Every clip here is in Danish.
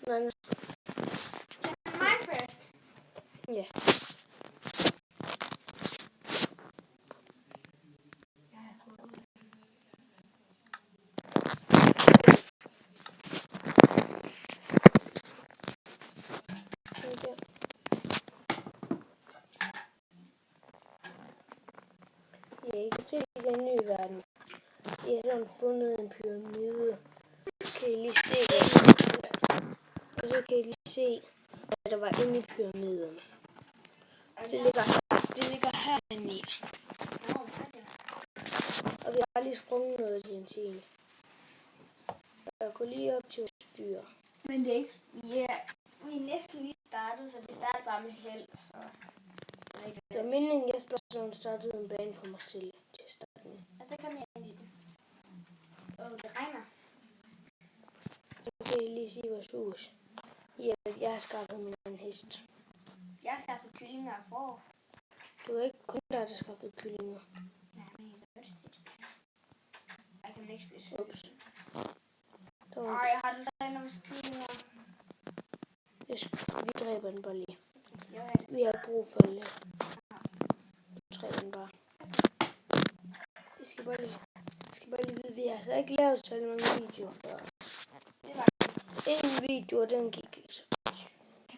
mange. Minecraft. Ja. Jeg kan se den nye verden. Jeg har sådan fundet en pyramide. Kan I lige se det? Og så kan I lige se, hvad der var inde i pyramiden. Det ligger herinde i. Og vi har lige sprunget noget til en scene. Jeg går lige op til at styre. Men det er ikke... Vi er næsten lige startet, så vi starter bare med held. Så... Det var meningen, Jesper sådan startede en bane for mig selv til at starte med. Og så kom jeg ind i det. Det regner. Så kan I lige sige vores hus. Jeg har skaffet min egen hest. Jeg har skaffet kyllinger og får. Du er ikke kun der skaffet kyllinger. Nej, men det er lystigt. Jeg kan ikke spise sødt. Ups. Har du så nogle kyllinger? Vi dræber den bare lige. Okay, vi har ikke brug for lidt. Du dræber den bare. Vi skal bare lige vide, vi har altså ikke lavet så mange videoer før. Det var En video, den gik ikke så godt. Ja,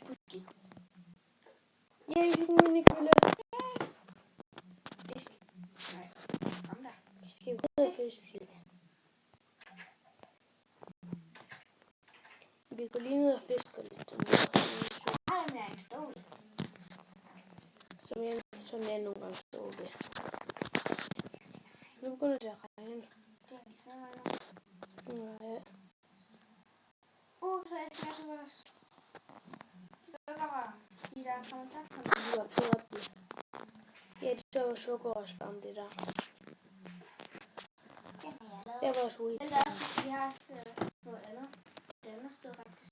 Jeg fik en minikølle. fisk. Nej, kom der. Skal vi gå ned og fiske lidt? Vi går lige ned og fisker lidt. Ej, men jeg er en stol. Som jeg nogle gange står der. Nu begynder det at regne. Det er lige før nu. Nej. Så jeg skal også vores. Så der var de der kommentarer. Du har prøvet op det. Ja, det så jo sukker også frem, det der. Det er vores weed. Men der er også, vi har også noget andet. Det andet sted faktisk.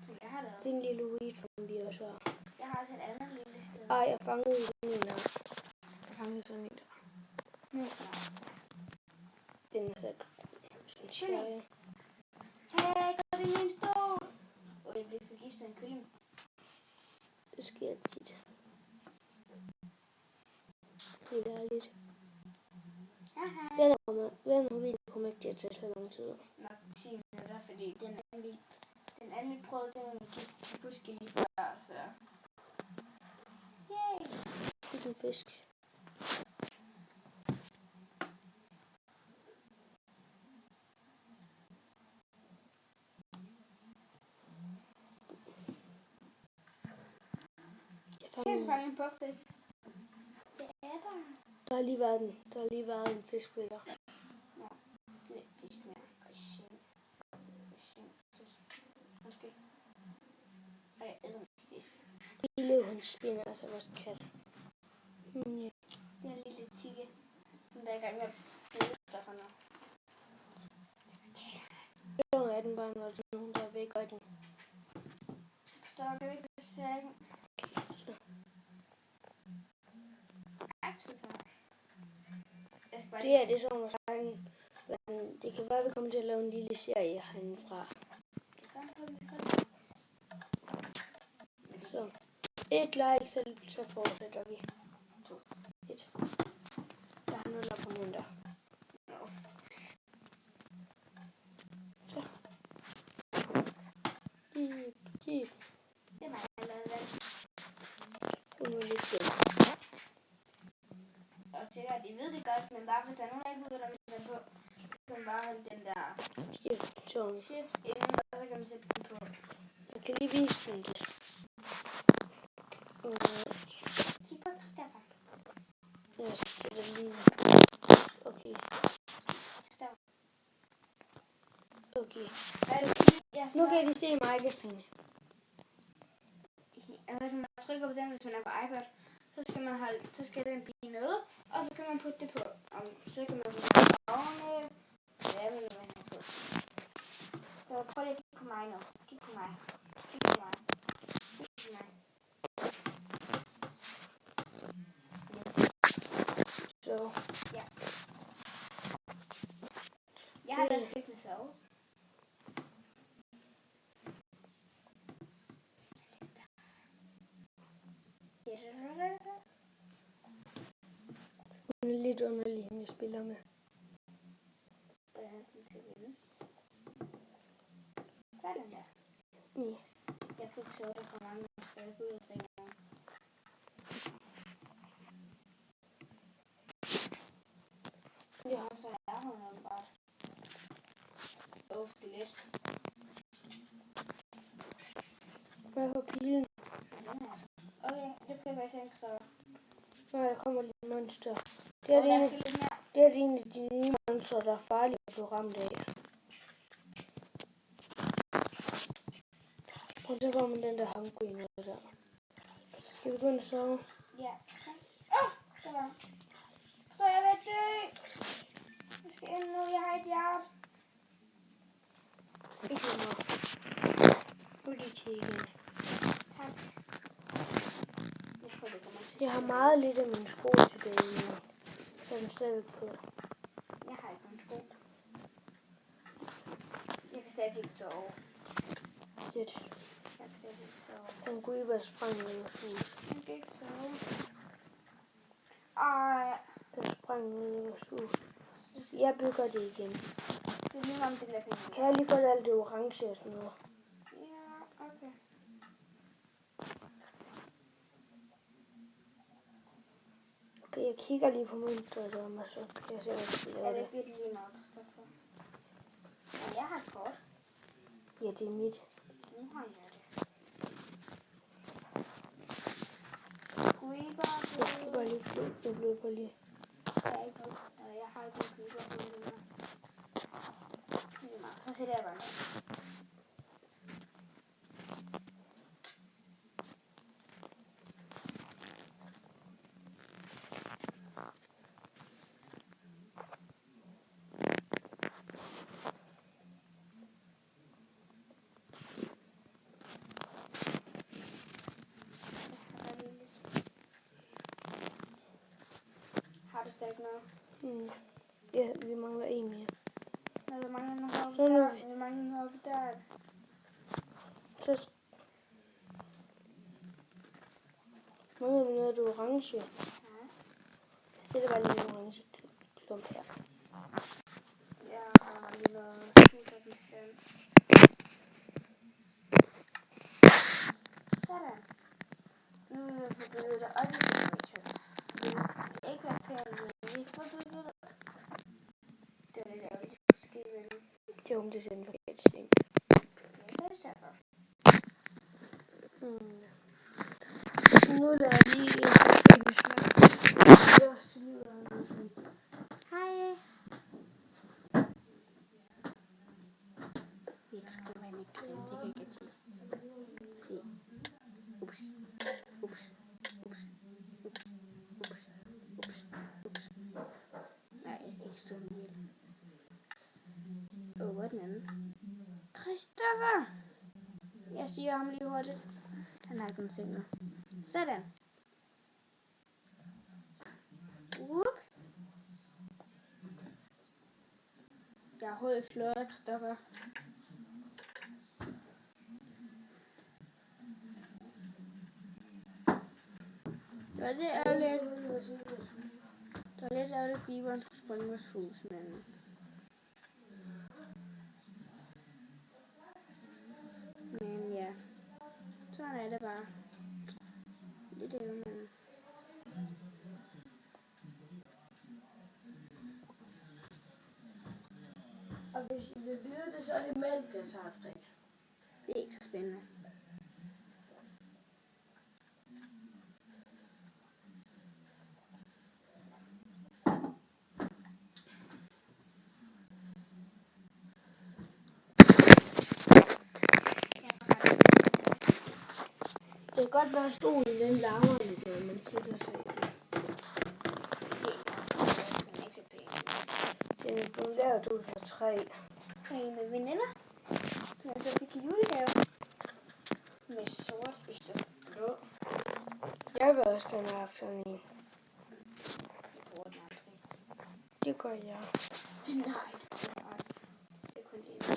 Som jeg har lavet. Det er en lille weed, som vi også har. Jeg har også et andet lille sted. Ej, jeg fangede sådan en her. Jeg fangede sådan en der. Den er så, synes jeg. Hey, gå ind i min stol. Jeg blev forgiftet af en kylling. Det sker tit. Det er lidt. Den video kommer ikke til at tage så lang tid. Nok 10 minutter, fordi den anden vi prøvede, den gik pludselig lige før, så... Yay! Det er en fisk. Jeg kan fange en påfisk. Det er der. Der har lige været en fisk ved dig. Nå, det er fisk mere. Måske. Ej, det er en fisk. Lille hun spinner altså vores kat. Ja. Det er en lille tigge. Den der er i gang med at bide sig for noget. Så er den bare, når der er nogen, der er væk af den. Så kan vi ikke se den. Det er sådan vores egen. Det kan være, at vi kommer til at lave en lille serie herindefra. Så 1 like, så fortsætter vi. 1. Jeg har noget abonnenter. Så. Jeep. Det er mig, jeg lavede den. Det var lidt fedt. Og sikkert, I ved det godt, men bare hvis der er nogen, der ikke ved, hvordan man sætter på, så kan man bare holde den der shift inden, og så kan man sætte den på. Jeg kan lige vise den det. Kig på Christoffer. Jeg sætter lige. Okay. Okay. Nu kan de se mig, Christine. Altså, hvis man trykker på den, hvis man er på iPad, så skal den blive nede, og så kan man putte det på. Og så kan man putte det oveni. Ja, men hvad er på. Så prøv lige at kigge på mig nu. Kig på mig. Så. Ja. Jeg har da skidt med sove. Hun er lidt underlig, hende jeg spiller med. Hvad er den til at vinde? Sådan der. Ja. Jeg fik så det for mange år, så jeg kunne ud og 3 gange. Ja, så er hun åbenbart. Skelet. Hvad er på pilen? Okay, det skal være sendt så. Nej, der kommer lige en monster. Det er en af de nye monster, der er farlige at blive ramt af. Og så var man den der hungry der. Så skal vi begynde at sove? Ja. Det var. Så jeg vil dø. Jeg skal ind nu, jeg har et hjerte. Ikke så meget. Nu lige til igen. Tak. Jeg tror, det kommer til. Jeg har meget lidt af mine sko tilbage nu. Så er den stadig på. Jeg har ikke nogen sko. Jeg kan stadig ikke sove. Shit. Jeg kan stadig ikke sove. Den kunne bare sprang ned i vores hus. Jeg kan ikke sove. Ej. Den sprang ned i vores hus. Jeg bygger det igen. Det er lige om det bliver penge. Kan jeg lige godt alt det orange og sådan noget? Ja, okay. Okay, jeg kigger lige på mønstret om, og så kan jeg se, hvad jeg skal Er lave det det. virkelig lige meget, Christoffer? Ja, jeg har et kort. Ja, det er mit. Nu har jeg det. Creeper. Jeg skal bare lige flytte. Jeg bliver bare lige. Jeg har ikke en creeper. Så sætter jeg bare noget. Har du stadig noget? Ja, vi mangler en mere. Når vi mangler noget Så nu der. Vi mangler noget der. Så mangler vi noget af det orange. Ja. Jeg sætter bare lige en orange klump her. Jeg har lige noget supervision. Sådan. Nu vil jeg få bygget det op i decoration. Det vil ikke være færdigt, men vi får bygget det. Det var lidt ærgerligt, at det skulle ske. Det er om det sender forkert ting. Ja, det er derfor. Så nu lader jeg lige en baby svær. Hej. Jeg skal være lidt krim, det kan ikke se. Se. Ups. Ups. Ups. Ups. Ups. Ups. Ups. Nej, jeg skal ikke stå med hjælp. Hvor er den anden? Christoffer! Jeg siger ham lige hurtigt. Han har ikke nogen ting nu. Sådan. Jeg har hovedet slået, Christoffer. Det var lidt ærgerligt. Det var lidt ærgerligt, at biberen skulle springe vores hus, men... Men ja, sådan er det bare. Lidt ærgerligt, men... Og hvis I vil vide det, så er det mælk, der tager træ. Det er ikke så spændende. Det kan godt være, at stolen den larmer lidt, når man sætter sig i den. Den er blevet lavet ud af træ. Kan I med veninder? Men så fik I julegave. Med sort og blå. Jeg vil også gerne have haft sådan en. Jeg bruger den aldrig. Det gør jeg. Nej, det er kun det.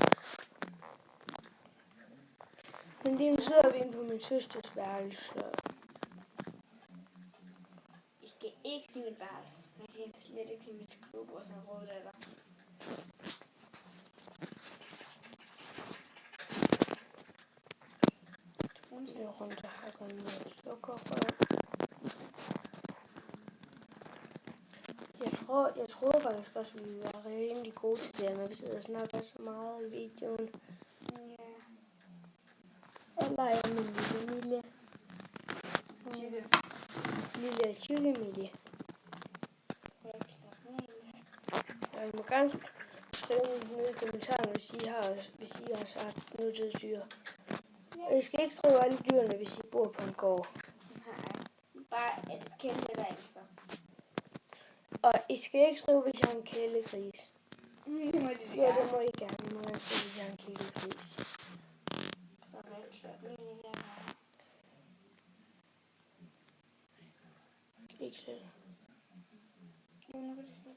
Men lige nu sidder vi inde på min søsters værelse. til mit værelse. Jeg kan slet ikke til mit skrivebord, så råd af dig. Jeg rundt og hakker noget sukkerrør. Jeg tror faktisk også, at vi var rimelig gode til det, når vi sidder og snakker så meget i videoen. Ja. Jeg leger med lille tykke Emilie. Og I må gerne skrive ned i kommentarerne, hvis I har sagt nuttede dyr. Og I skal ikke skrive alle dyrene, hvis I bor på en gård. Nej, bare et kæmpe der indenfor. Og I skal ikke skrive, hvis jeg har en kælegris. Det må de Jo, det må I gerne. I må gerne skrive, hvis jeg har en kælegris. Så er det slået lige her. Ikke selv. Jo, nu kan det se.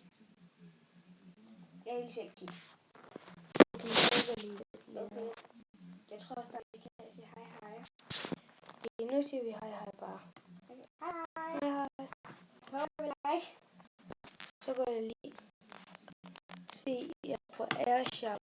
Jeg vil selv kigge. Du må lige Okay. Jeg tror også, at vi kan sige hej hej. nu siger vi hej hej bare. Okay. Hej. Hej hej. Hvor vil like? Så går jeg lige se jer på Airshow.